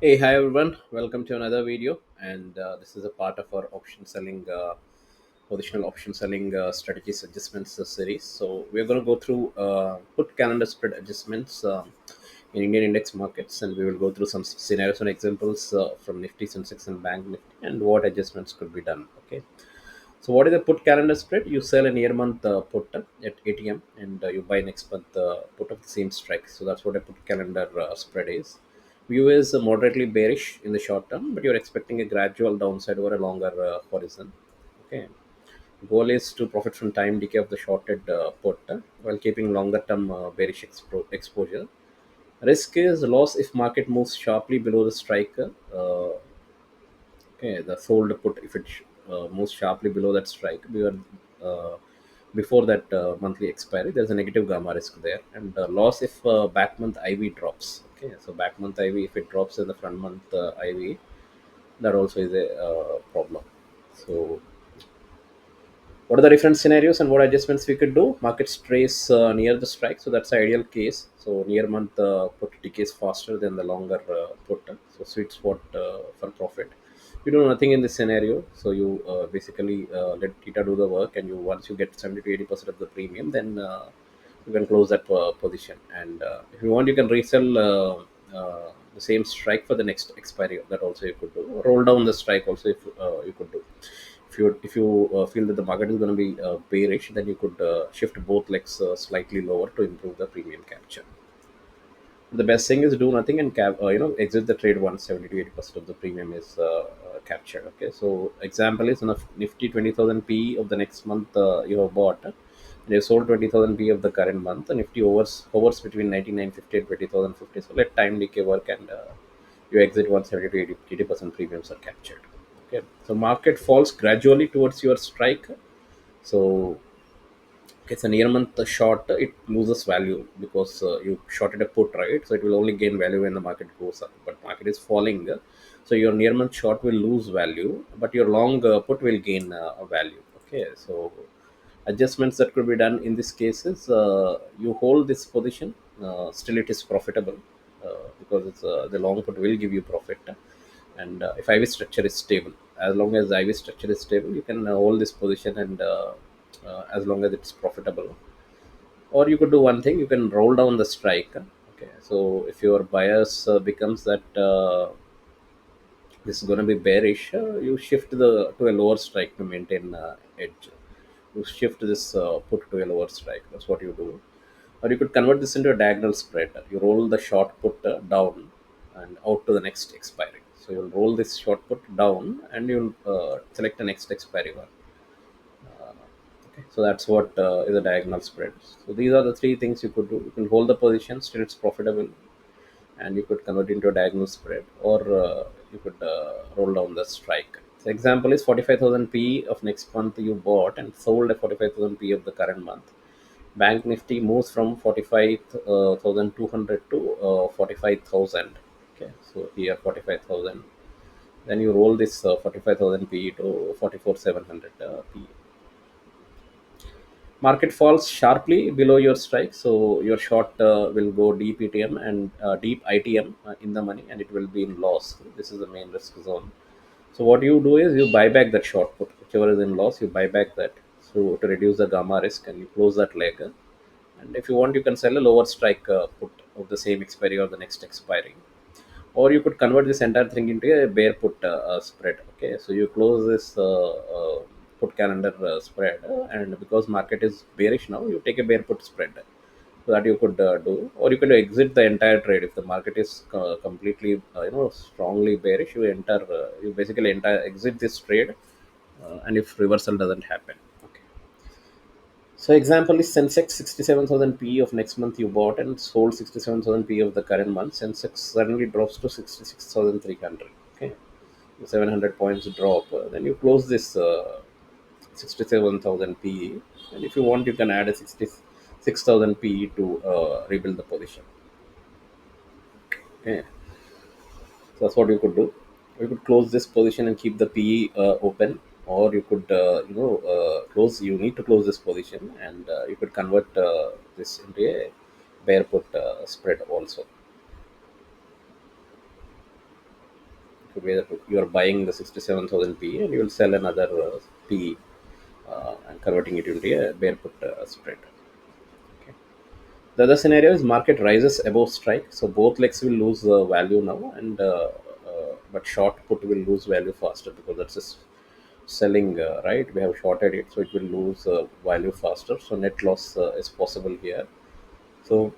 Hey, hi everyone. Welcome to another video, and this is a part of our option selling, positional option selling strategies adjustments series. So we're going to go through put calendar spread adjustments in Indian index markets, and we will go through some scenarios and examples from Nifty, Sensex, and Bank Nifty, and what adjustments could be done. Okay. So what is a put calendar spread? You sell an year month put at ATM, and you buy next month put of the same strike. So that's what a put calendar spread is. View is moderately bearish in the short term, but you're expecting a gradual downside over a longer horizon. Okay. Goal is to profit from time decay of the shorted put while keeping longer term bearish exposure. Risk is loss if market moves sharply below the strike. Okay, the sold put if it moves sharply below that strike, before that monthly expiry, there's a negative gamma risk there, and loss if back month IV drops. Okay, so back month IV if it drops in the front month IV, that also is a problem. So what are the different scenarios and what adjustments we could do? Markets trace near the strike, so that's the ideal case. So near month put decays faster than the longer put, so sweet spot for profit. You do nothing in this scenario, so you basically let theta do the work, and you once you get 70 to 80% of the premium, then you can close that position. And if you want, you can resell the same strike for the next expiry. That also you could do. Roll down the strike also if you could do. If you feel that the market is going to be bearish, then you could shift both legs slightly lower to improve the premium capture. The best thing is do nothing and exit the trade once 70 to 80% of the premium is captured. Okay, so example is enough Nifty 20,000 P of the next month you have bought. And you sold 20,000 P of the current month. And Nifty hovers between 99.50 and 20,050. So let time decay work, and you exit 170 to 80% premiums are captured. Okay, so market falls gradually towards your strike. So it's a near month short, it loses value because you shorted a put, right? So it will only gain value when the market goes up, but market is falling, so your near month short will lose value, but your long put will gain value. Okay, so adjustments that could be done in this case is you hold this position, still it is profitable, because the long put will give you profit. And if IV structure is stable, as long as IV structure is stable, you can hold this position, and as long as it's profitable. Or you could do one thing, you can roll down the strike. Okay, so if your bias becomes that this is going to be bearish, you shift the to a lower strike to maintain edge. You shift this put to a lower strike, that's what you do. Or you could convert this into a diagonal spread. You roll the short put down and out to the next expiry. So you'll roll this short put down, and you'll select the next expiry one. Okay, so that's what is a diagonal spread. So these are the three things you could do. You can hold the position, still it's profitable, and you could convert into a diagonal spread, or you could roll down the strike. So example is 45,000 P of next month you bought and sold at 45,000 P of the current month. Bank Nifty moves from 45,200 to 45,000. Okay, so here 45,000. Then you roll this 45,000 P to 44,700 P. Market falls sharply below your strike, so your short will go deep ETM and deep ITM in the money, and it will be in loss. This is the main risk zone. So what you do is you buy back that short put, whichever is in loss, you buy back that, so to reduce the gamma risk, and you close that leg. And if you want, you can sell a lower strike put of the same expiry or the next expiry, or you could convert this entire thing into a bear put spread. Okay, so you close this put calendar spread, and because market is bearish now, you take a bear put spread. So that you could do, or you could exit the entire trade if the market is completely strongly bearish. You basically enter exit this trade, and if reversal doesn't happen. Okay, so example is Sensex 67,000 P of next month you bought and sold 67,000 P of the current month. Sensex suddenly drops to 66,300. Okay, 700 points drop. Then you close this 67,000 P, and if you want, you can add a 66,000 P to rebuild the position. Okay, so that's what you could do. You could close this position and keep the PE open, or you could close. You need to close this position, and you could convert this into a bear put spread also. could be that you are buying the 67,000 PE and you will sell another PE and converting it into a bear put spread. Okay. The other scenario is market rises above strike, so both legs will lose value now, and but short put will lose value faster because that's just selling, right? We have shorted it, so it will lose value faster. So net loss is possible here. So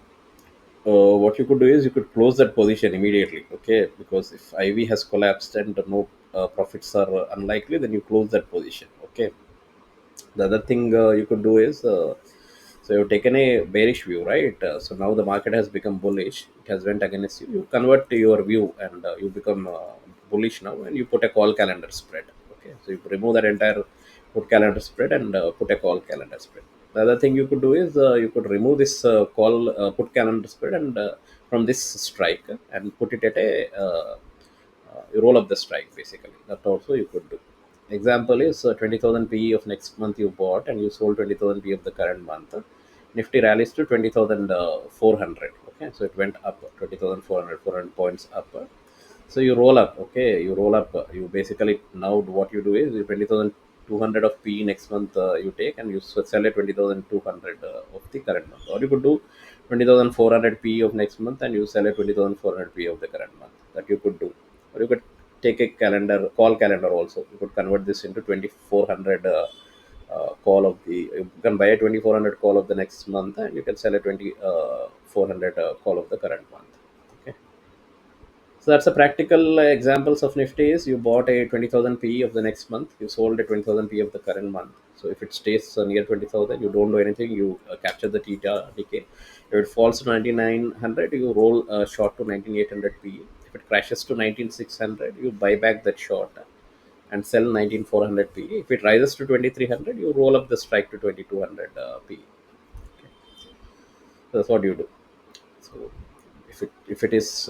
what you could do is you could close that position immediately, okay? Because if IV has collapsed and no profits are unlikely, then you close that position, okay? The other thing you could do is so you've taken a bearish view, right? So now the market has become bullish, it has went against you, you convert to your view and you become bullish now, and you put a call calendar spread. Okay, so you remove that entire put calendar spread and put a call calendar spread. The other thing you could do is you could remove this call put calendar spread and from this strike and put it at a you roll up the strike basically. That also you could do. Example is 20,000 PE of next month you bought and you sold 20,000 PE of the current month. Nifty rallies to 20,400. Okay, so it went up 20,400, 400 points up. So you roll up, okay, you roll up. You basically now what you do is you 20,200 of PE next month you take and you sell at 20,200 of the current month. Or you could do 20,400 PE of next month and you sell at 20,400 PE of the current month. That you could do. Or you could take a calendar, call calendar also. You could convert this into 2,400 call of the, you can buy a 2,400 call of the next month and you can sell a 2,400 call of the current month. Okay. So that's a practical examples of Nifty is you bought a 20,000 PE of the next month, you sold a 20,000 PE of the current month. So if it stays near 20,000, you don't do anything, you capture the theta decay. If it falls to 9,900, you roll short to 19,800 PE. If it crashes to 19,600, you buy back that short and sell 19,400 PE. If it rises to 2,300, you roll up the strike to 2,200 PE. So that's what you do. So if it is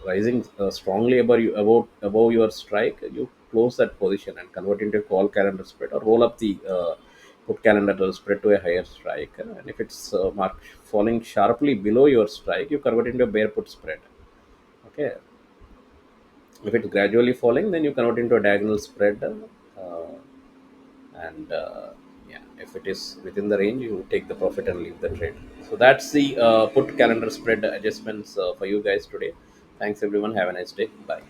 rising strongly above your strike, you close that position and convert into a call calendar spread or roll up the put calendar spread to a higher strike. And if it's falling sharply below your strike, you convert into a bear put spread. Okay, if it's gradually falling, then you convert into a diagonal spread. And yeah, if it is within the range, you take the profit and leave the trade. So that's the put calendar spread adjustments for you guys today. Thanks everyone, have a nice day, bye.